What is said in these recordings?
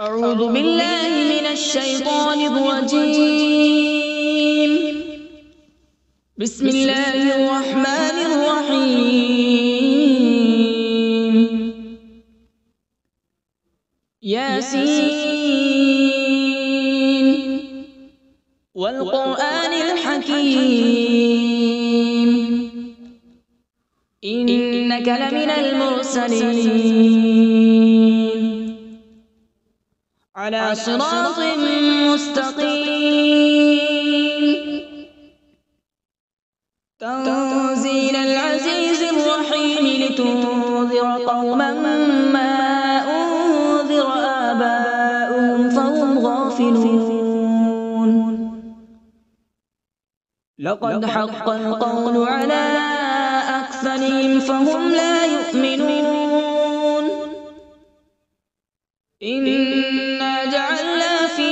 أعوذ بالله من الشيطان الرجيم. بسم الله الرحمن الرحيم. ياسين والقرآن الحكيم إنك لمن المرسلين على صراط مستقيم. تنزيل العزيز الرحيم لتنذر قوما ما أنذر آباؤهم فهم غافلون. لقد حق القول على أكثرهم فهم لا يؤمنون. إنا جعلنا في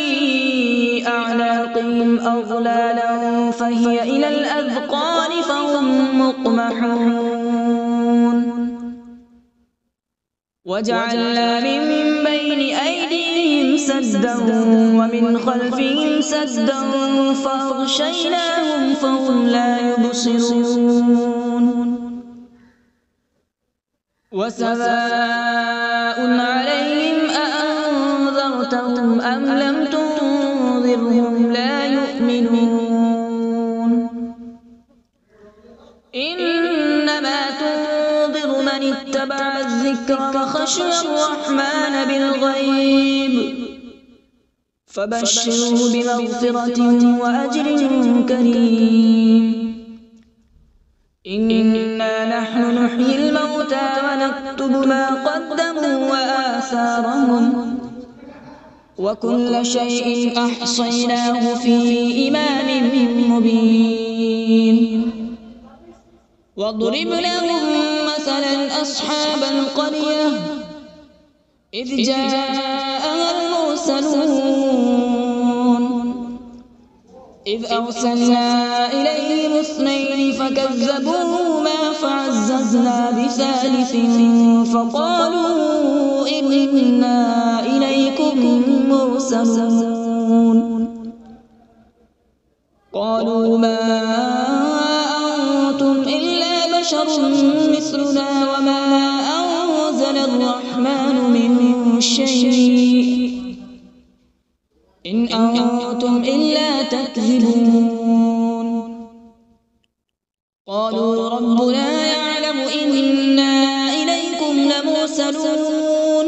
أعناقهم أغلالا فهي إلى الأذقان فهم مقمحون. وجعلنا من بين أيديهم سدا ومن خلفهم سدا فأغشيناهم فهم لا يبصرون. وسواء عليهم أأنذرتهم أم لم تنذرهم لا يؤمنون. إنما تنذر من اتبع الذكر وخشي الرحمن بالغيب فبشره بمغفرة وأجر كريم. إنا نحن نحيي الموتى ونكتب ما قدموا وآثارهم وكل شيء أحصيناه في إمام مبين. واضرب لهم مثلا أصحاب القرية إذ جاءها المرسلون إذ أرسلنا إليهم اثنين فكذبوهما فعززنا بثالث فقالوا إنا إليكم مرسلون. قالوا ما أنتم إلا بشر مثلنا وما أنزل الرحمن من شيء إن أنتم إلا تكذبون. قالوا ربنا يعلم إنا إليكم لمرسلون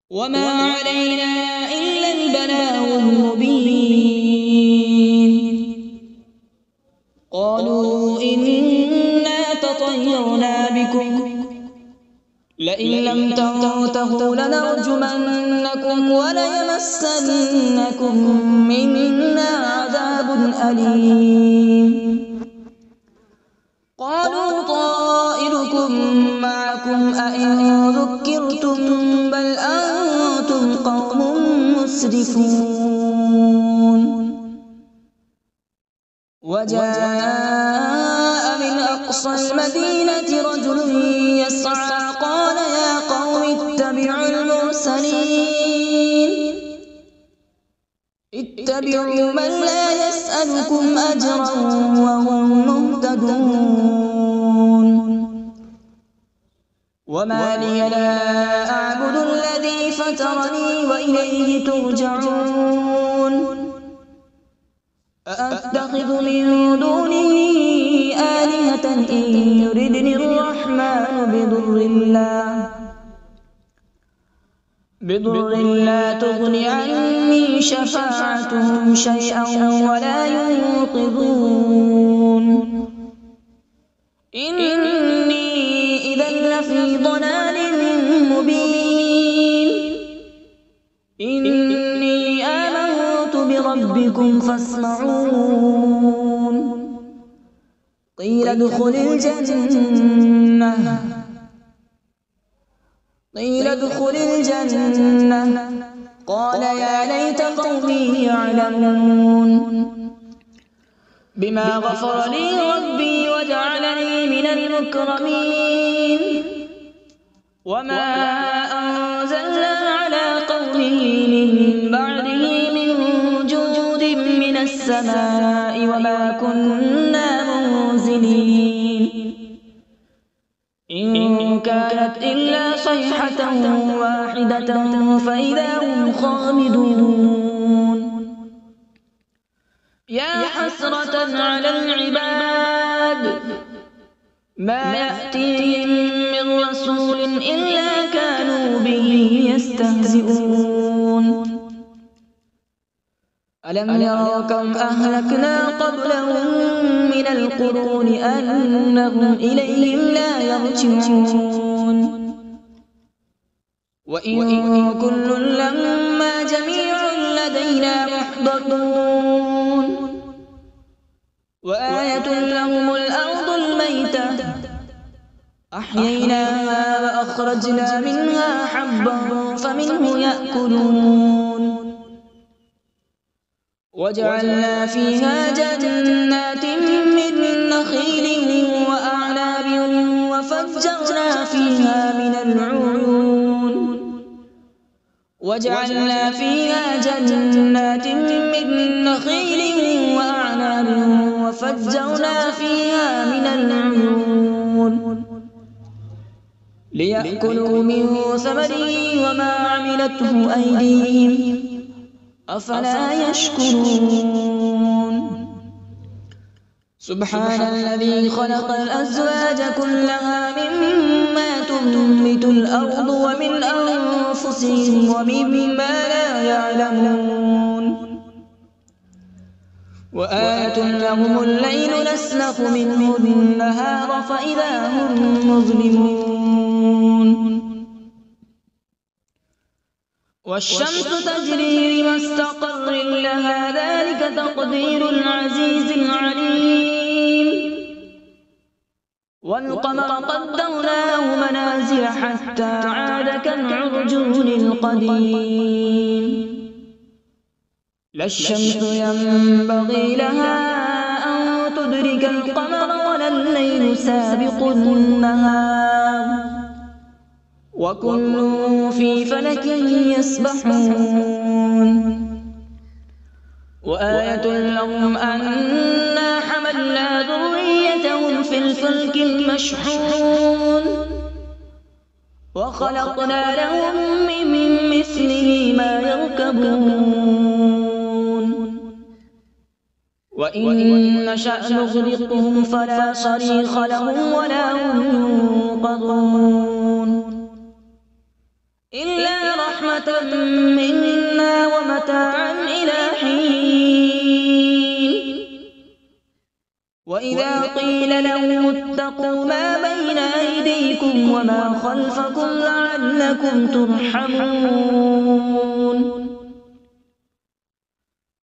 وما علينا إلا البلاغ المبين. قالوا إنا تطيرنا بكم لئن لم تنتهوا لنرجمنكم وليمسنكم منا عذاب أليم. قالوا طائركم معكم أئن ذكرتم بل أنتم قوم مسرفون. وجاء من أقصى المدينة رجل يسعى قال يا قوم اتبعوا المرسلين اتبعوا من لا يسألكم أجرا وهم مهتدون. وما لي لا أعبد الذي فطرني وإليه ترجعون. أأتخذ من دونه آلهة إن يردني الرحمن بضر لا تغن عني شفاعتهم شيئا ولا ينقذون. إني إذا لفي ضلال مبين. إني آمنت بربكم فاسمعون. قيل ادخل الجنة قال يا ليت قومي يعلمون بما غفر لي ربي وجعلني من المكرمين. وما أنزلنا على ذريه من بعده من جود من السماء وما كنا منزلين إن كانت إلا صيحة واحدة فإذا هم خامدون يا حسرة على العباد ما يأتيهم من رسول إلا كانوا به يستهزئون ألم يروا كم أهلكنا قبلهم من القرون أنهم إليهم لا يرجعون وإن كل لما جميع لدينا محضرون وآية لهم الأرض الميتة أحييناها وأخرجنا منها حبا فمنه يأكلون وجعلنا فيها جنات من نخيل وأعناب وفجرنا فيها من العيون وجعلنا فيها جنات من نخيل وأعناب وفجرنا فيها من العيون ليأكلوا من ثمره وما عملته أيديهم أفلا يشكرون سبحان الذي خلق الأزواج كلها مما تنبت الأرض ومن أنفسهم ومما لا يعلمون وآية لهم الليل نسلخ منه النهار فإذا هم مظلمون والشمس تجري لمستقر لها ذلك تقدير العزيز العليم والقمر قدرناه منازل حتى عاد كالعرجون القديم لا الشمس ينبغي لها أن تدرك القمر ولا الليل سابق النهار وكل في فلك يسبحون وآية لهم أنا حملنا ذريتهم في الفلك المشحون وخلقنا لهم من مثله ما يركبون وإن نشأ نغرقهم فلا صريخ لهم ولا هم ينقذون إلا رحمة منا ومتاعا إلى حين وإذا قيل لهم اتقوا ما بين أيديكم وما خلفكم لعلكم ترحمون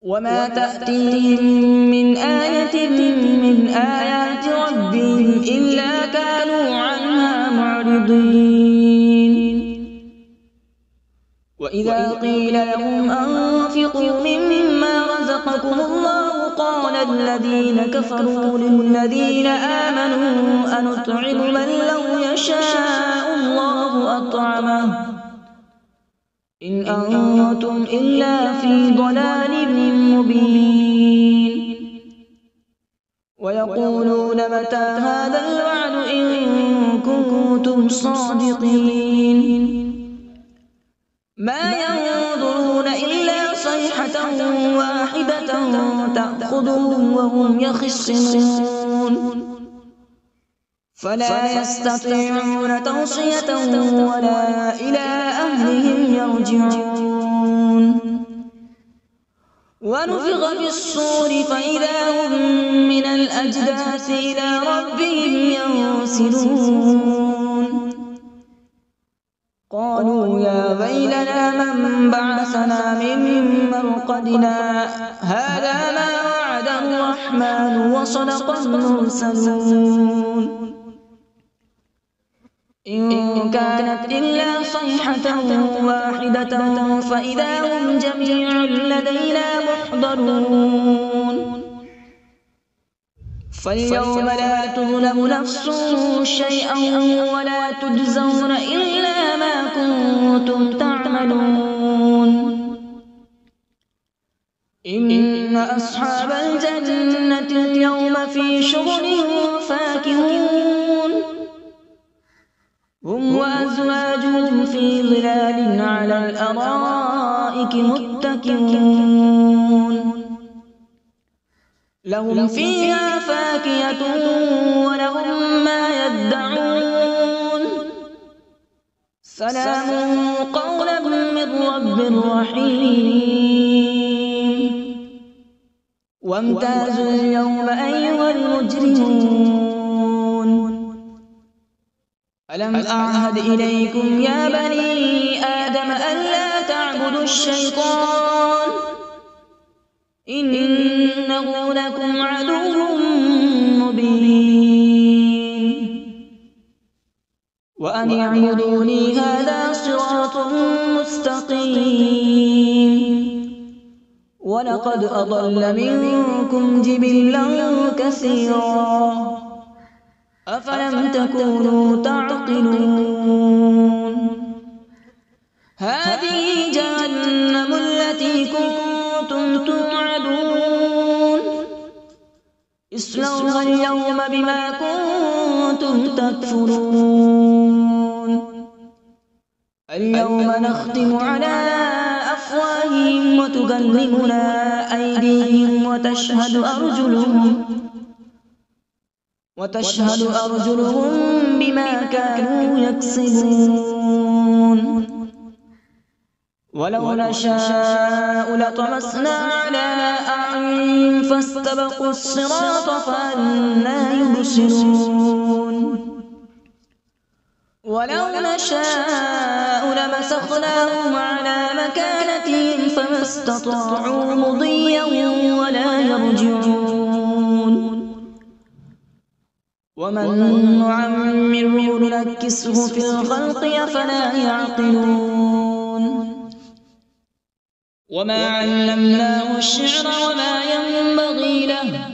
وما تأتيهم من آية من آيات ربهم إلا كانوا عنها معرضين وإذا قيل لهم أنفقوا مما رزقكم الله قال الذين كفروا للذين آمنوا أنطعم من لو يشاء الله أطعمه إن أنتم إلا في ضلال مبين ويقولون متى هذا الوعد إن كنتم صادقين ما ينظرون إلا صيحة واحدة تأخذهم وهم يخصمون فلا يستطيعون توصية ولا إلى أهلهم يرجعون ونفخ في الصور فإذا هم من الأجداث إلى ربهم ينسلون قالوا يا ويلنا من بعثنا من مرقدنا هذا ما وعد الرحمن وصدق المرسلون إن كانت إلا صيحة واحدة فإذا هم جميع لدينا محضرون فاليوم لا تظلم نفس شيئا ولا تجزون إلا ما كنتم تعملون إن أصحاب الجنة اليوم في شغل فاكهون هم وأزواجهم في ظلال على الأرائك متكئون لهم فيها فاكهة ولهم ما يدعون سلام قولا من رب رحيم وامتازوا اليوم أيها المجرمون ألم أعهد إليكم يا بني آدم ألا تعبدوا الشيطان إنه لكم عدو مبين وأن اعبدوني هذا صراط مستقيم ولقد أضل منكم جبلا كثيرا أفلم تكونوا تعقلون هذه جهنم التي كنتم توعدون اصلوها اليوم بما كنتم تكفرون اليوم نختم على أفواههم وتكلمنا أيديهم وتشهد أرجلهم بما كانوا يكسبون ولو نشاء لطمسنا على أعينهم فاستبقوا الصراط فأنى يبصرون ولو نشاء لمسخناهم على مكانتهم فما استطاعوا مضيا ولا يرجعون ومن نعمره ننكسه في الخلق أفلا يعقلون وما علمناه الشعر وما ينبغي له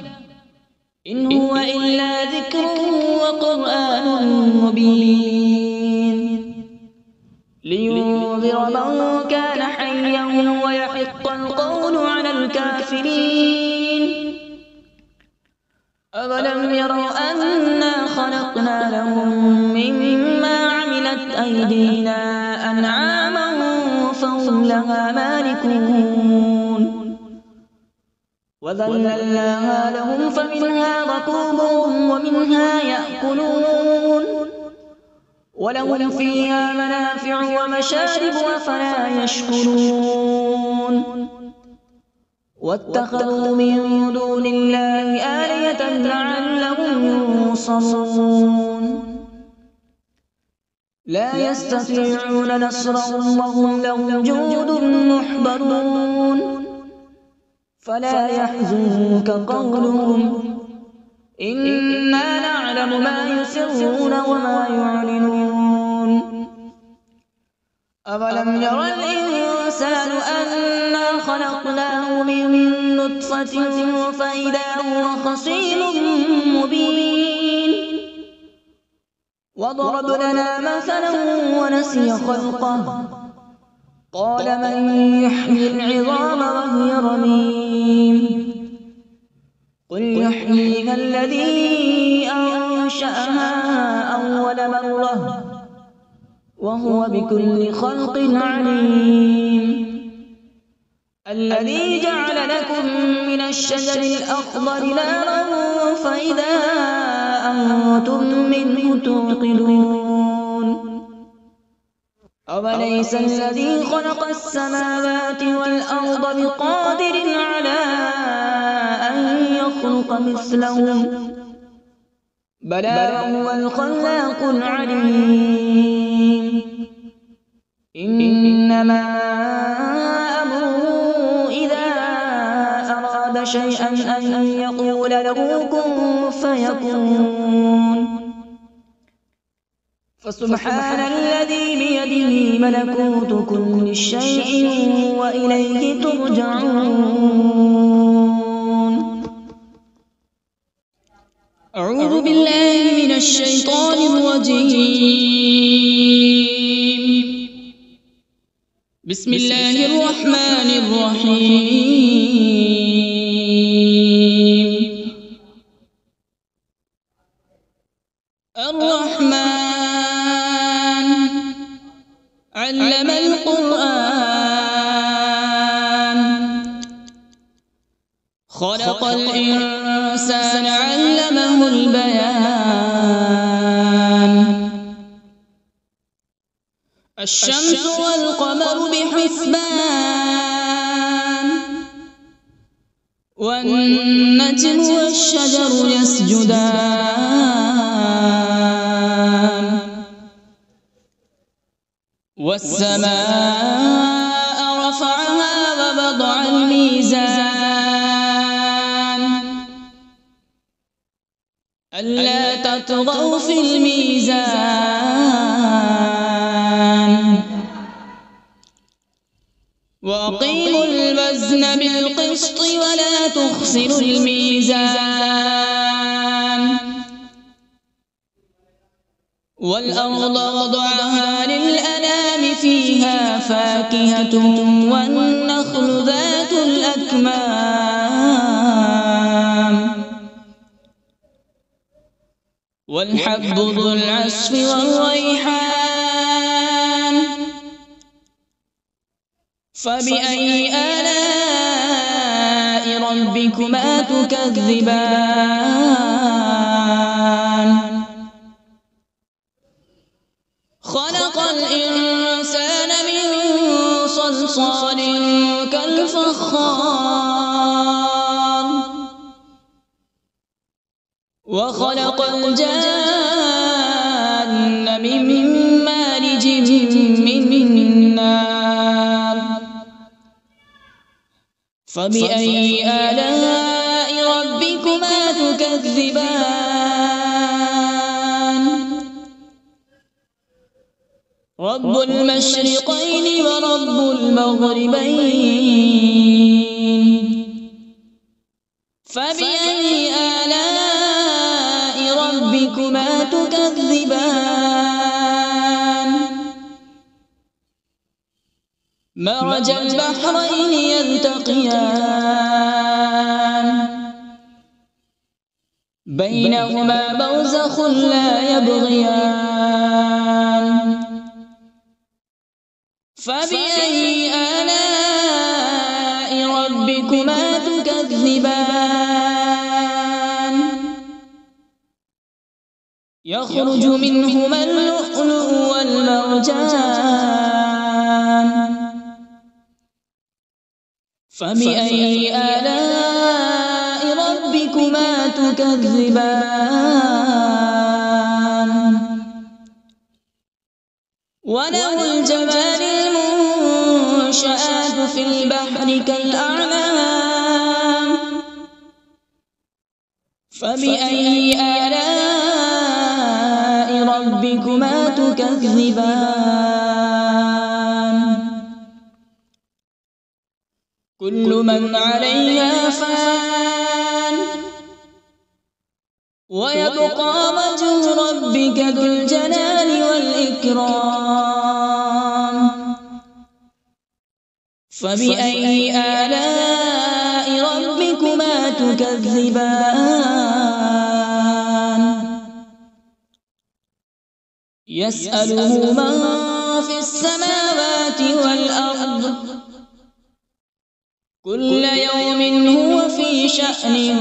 إن هو إلا ذكر وقرآن مبين لينذر من كان حيا ويحق القول على الكافرين أولم يروا أنا خلقنا لهم مما عملت أيدينا أنعاما فهم لها مالكون وذللناها لهم فمنها ركوبهم ومنها يأكلون ولهم فيها منافع ومشارب أفلا يشكرون واتخذوا من دون الله آلهة لعلهم ينصرون لا يستطيعون نصرهم وهم لهم جند محضرون فلا يحزنك قولهم إنا نعلم ما يسرون وما يعلنون أولم ير الإنسان أنا خلقناه من نطفة فإذا هو خصيم مبين وضرب لنا مثلا ونسي خلقه قال من يحيي العظام وهي رميم قل يحييها الذي أنشأها أول مرة وهو بكل خلق عليم الذي جعل لكم من الشجر الأخضر نارا فإذا أنتم منه توقدون أوليس الذي خلق السماوات والأرض بقادر على أن يخلق مثلهم بلى وهو الخلاق العليم إنما أمره إذا أراد شيئا أن يقول له كن فيكون فسبحان الذي بيده ملكوت كل شيء وإليه ترجعون أعوذ بالله من الشيطان الرجيم بسم الله الرحمن الرحيم. الرحمن علم القرآن، خلق الإنسان علمه البيان. الشمس والقمر بحسبان، والنجم والشجر يسجدان. والسماء رفعها ووضع الميزان، ألا تطغوا في الميزان. وأقيموا الوزن بالقسط ولا تخسروا الميزان. والأرض وضعها للأنام، فيها فاكهة والنخل ذات الأكمام، والحب ذو العصف والريحان. فبأي آلاء ربكما تكذبان؟ خلق الإنسان من صلصال كالفخار، وخلق الجان من مارج من نار. فبأي آلاء ربكما تكذبان؟ رب المشرقين ورب المغربين. فبأي آلاء ربكما تكذبان؟ مرج البحرين يلتقيان، بينهما برزخ لا يبغيان. فبأي آلاء ربكما تكذبان؟ يخرج منهما اللؤلؤ والمرجان. فبأي آلاء ربكما تكذبان؟ وله الجوار المنشآت في البحر كالأعلام. فبأي آلاء ربكما تكذبان؟ كل من عليها فان، ويبقى وجه ربك ذو الجلال والإكرام. فبأي آلاء ربكما تكذبان؟ يسأله من في السماوات والأرض، كل يوم هو في شأن.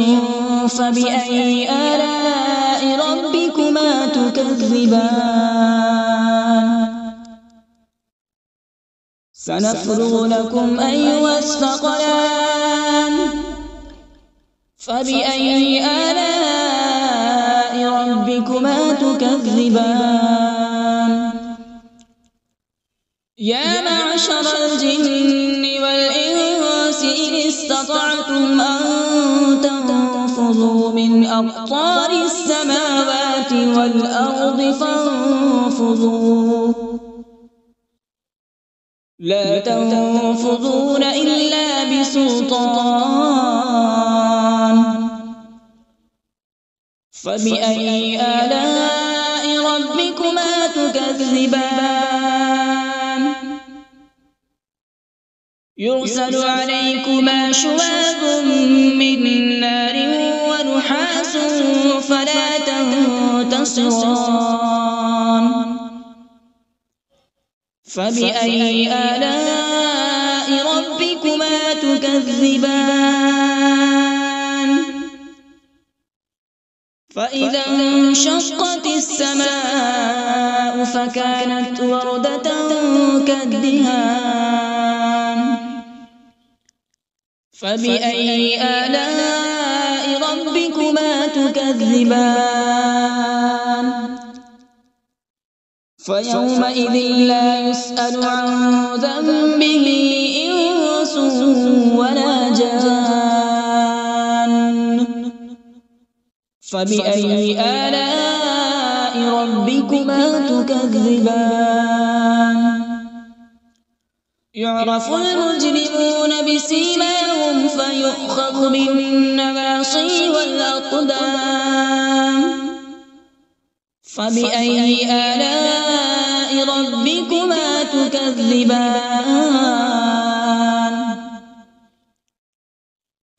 فبأي آلاء ربكما تكذبان؟ سنفرغ لكم أيها الثقلان. فبأي آلاء ربكما تكذبان؟ يا معشر الجن والإنس إن استطعتم أن تنفذوا من أقطار السماوات والأرض فانفذوا، لا تنفذون إلا بسلطان. فبأي آلاء ربكما تكذبان؟ يرسل عليكما شواظ من نار ونحاس فلا تنتصران فبأي آلاء ربكما تكذبان فإذا انشقت السماء فكانت وردة كالدهان فبأي آلاء ربكما تكذبان فيومئذ لا يسأل عن ذنبه إنس ولا جان فبأي آلاء ربكما تكذبان يعرف المجرمون بسيماهم فيؤخذ بالنواصي والأقدام فبأي آلاء ربكما تكذبان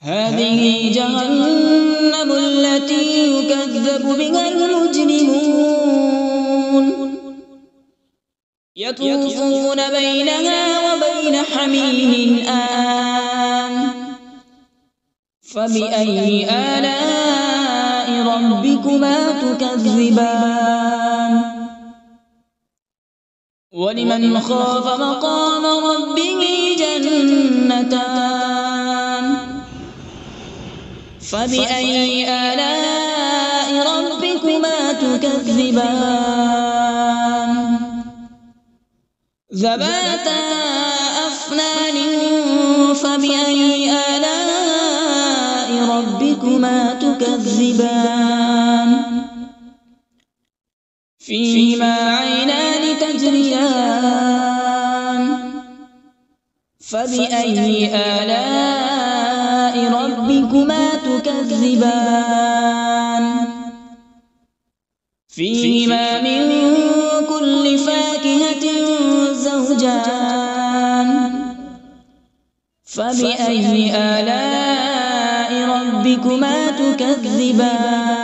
هذه جهنم التي يكذب بها المجرمون يطوفون بينها وبين حميم آن فبأي آلاء ربكما تكذبان ولمن خاف مقام ربه جنتان فبأي آلاء ربكما تكذبان ذواتا أفنان فبأي آلاء ربكما تكذبان فيهما عينان تجريان فبأي آلاء ربكما تكذبان فيهما من كل فاكهة زوجان فبأي آلاء ربكما تكذبان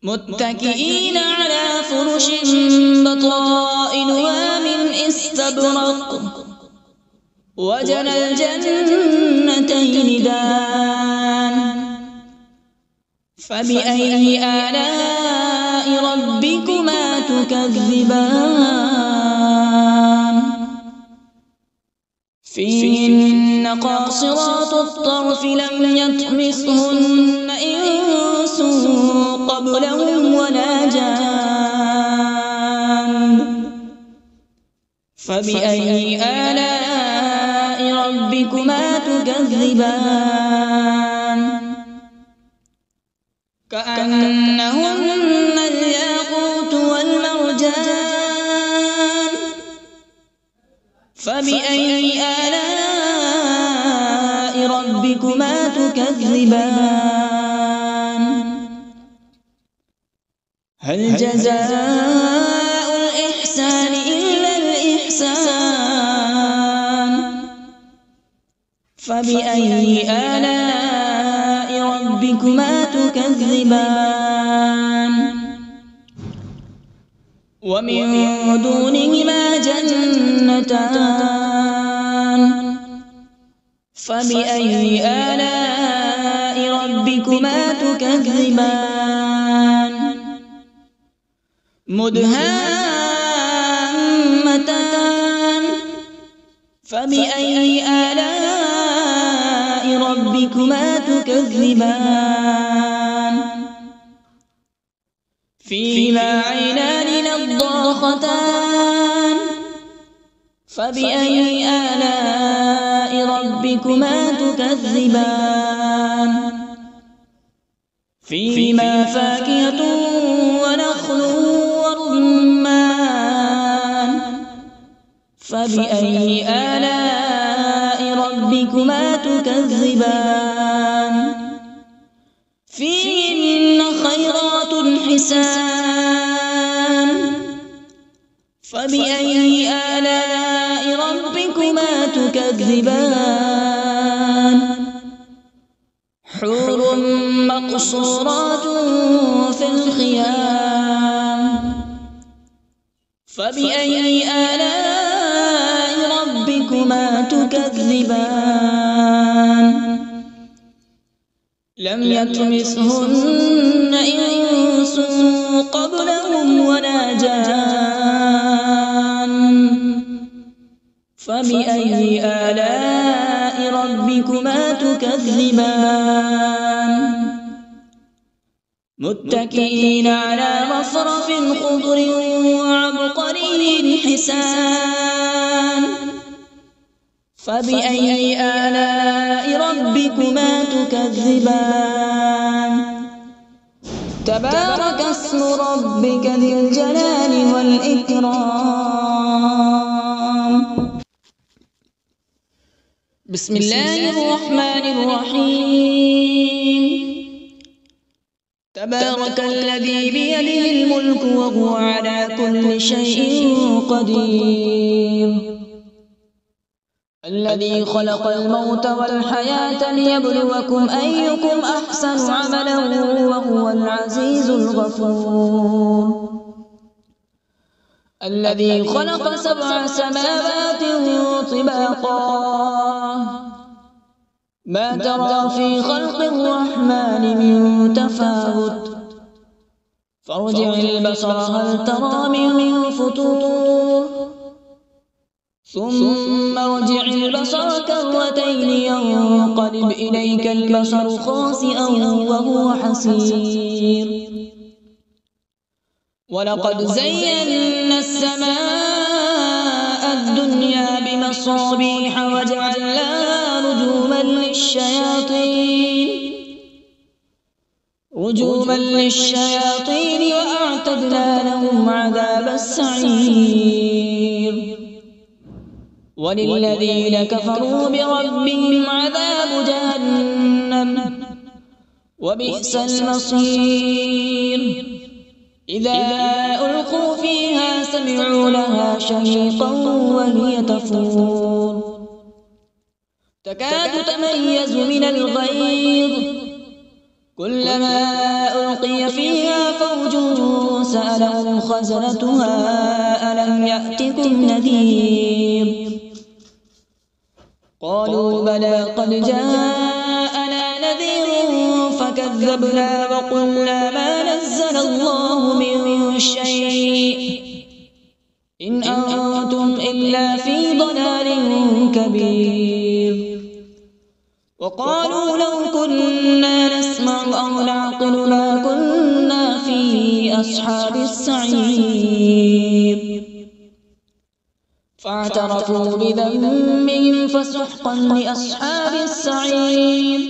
متكئين على فرش بطائنها من استبرق وجنى الجنتين دان فبأي آلاء ربكما تكذبان فيهن قاصرات الطرف لم يطمثهن إنس قبلهم ولا جان فبأي آلاء ربكما تكذبان كأنهن الياقوت والمرجان فبأي آلاء ربكما تكذبان هل جزاء الإحسان إلا الإحسان فبأي آلاء ربكما تكذبان ومن دونهما جنتان فبأي آلاء ربكما تكذبان مدهامتان فبأي آلاء ربكما تكذبان فيهما عينان نضاختان فبأي آلاء ربكما تكذبان فيهما فاكهة ونخل ورمان فبأي آلاء ربكما تكذبان فيهن خيرات حسان فبأي آلاء ربكما تكذبان حور مقصورات في الخيام فبأي آلاء ربكما تكذبان لم يطمثهن إنس قبلهم ولا جان فبأي آلاء ربكما تكذبان متكئين على رفرف خضر وعبقري حسان فبأي آلاء ربكما تكذبان تبارك اسم ربك ذي الجلال والإكرام بسم الله الرحمن الرحيم تبارك الذي بيده الملك وهو على كل شيء قدير الذي خلق الموت والحياة ليبلوكم أيكم أحسن عملا وهو العزيز الغفور الذي خلق 7 سماوات طباقا ما ترى في خلق الرحمن من تفاوت فارجع البصر هل ترى من فطور ثم ارجع البصر كرتين ينقلب إليك البصر خاسئا وهو حسير ولقد زينا السماء الدنيا بمصابيح وجعلناها رجوما للشياطين وأعتدنا لهم عذاب السعير وللذين كفروا بربهم عذاب جهنم وبئس المصير إذا ألقوا فيها سمعوا لها شهيقا وهي تفور تكاد تميز من الغيظ كلما ألقي فيها فوج سألهم خزنتها ألم يأتكم نذير قالوا بلى قد جاءنا نذير فكذبنا وقلنا ما نزل الله من شيء إن أنتم إلا في ضلال كبير وقالوا لو كنا نسمع أو نعقل ما كنا في أصحاب السعير فاعترفوا بذنبهم فسحقا لأصحاب السعير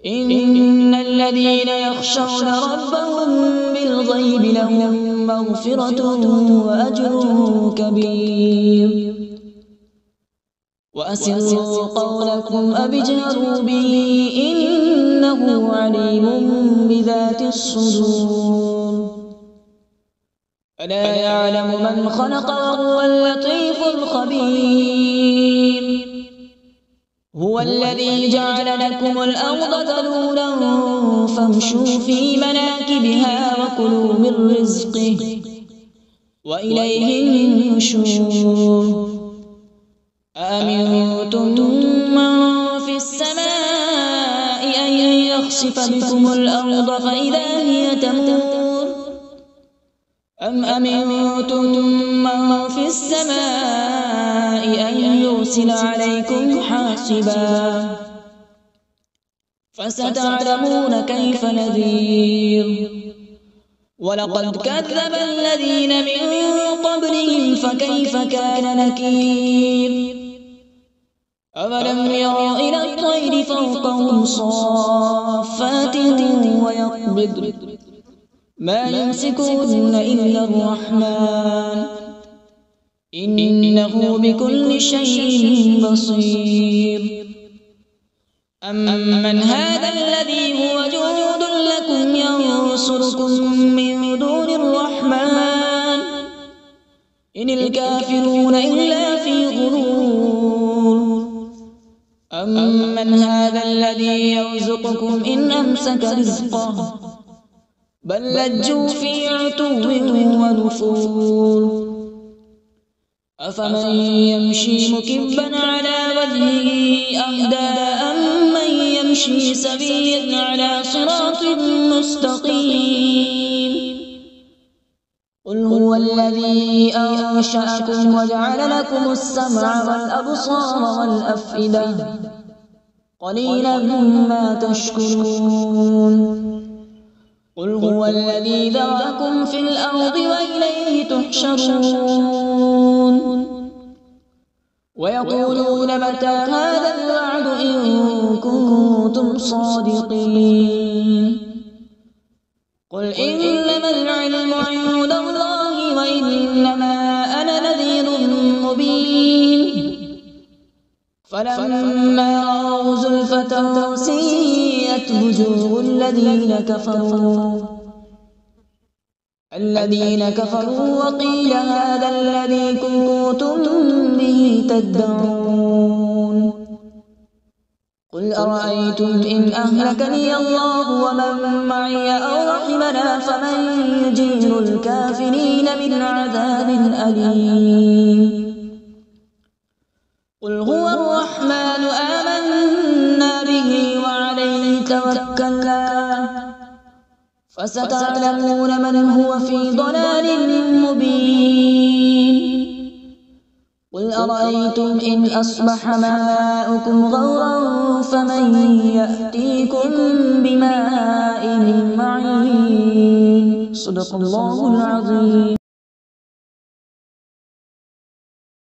إن الذين يخشون ربهم بالغيب لهم مغفرة وأجر كبير وأسروا قولكم أو اجهروا به إنه عليم بذات الصدور ألا يعلم من خلق وهو اللطيف الخبير هو الذي جعل لكم الأرض ذلولا فامشوا في مناكبها وكلوا من رزقه وإليه النشور أأمنتم من في السماء أن يخسف بكم الأرض فإذا هي تمور أم أمنتم من في السماء أن يرسل عليكم حاصبا فستعلمون كيف نذير ولقد كذب الذين من قبلهم فكيف كان نكير أولم يروا إلى الطير فوقهم صافات ويقبض ما يمسكهن إلا الرحمن إنه بكل شيء بصير أمن هذا الذي هو جند لكم ينصركم من دون الرحمن إن الكافرون إلا في غرور يمسك رزقه بل لجوا في عتو ونفور أفمن يمشي مكبا على وجهه أهدى أمن يمشي سويا على صراط مستقيم قل هو الذي أنشأكم وجعل لكم السمع والأبصار والأفئدة قليلا ما تشكرون قل هو الذي ذرأكم في الأرض وإليه تحشرون ويقولون متى هذا الوعد إن كنتم صادقين قل إنما العلم عند الله وإنما أنا نذير مبين فلما رأوا زلفة سيئت وجوه الذين كفروا وقيل هذا الذي كنتم به تدعون قل أرأيتم إن أهلكني الله ومن معي أو رحمنا فمن يجير الكافرين من عذاب أليم قل هو الرحمن آمنا به وعليه توكلنا فستعلمون من هو في ضلال مبين قل أرأيتم إن أصبح ماؤكم غورا فمن يأتيكم بماء معين صدق الله العظيم.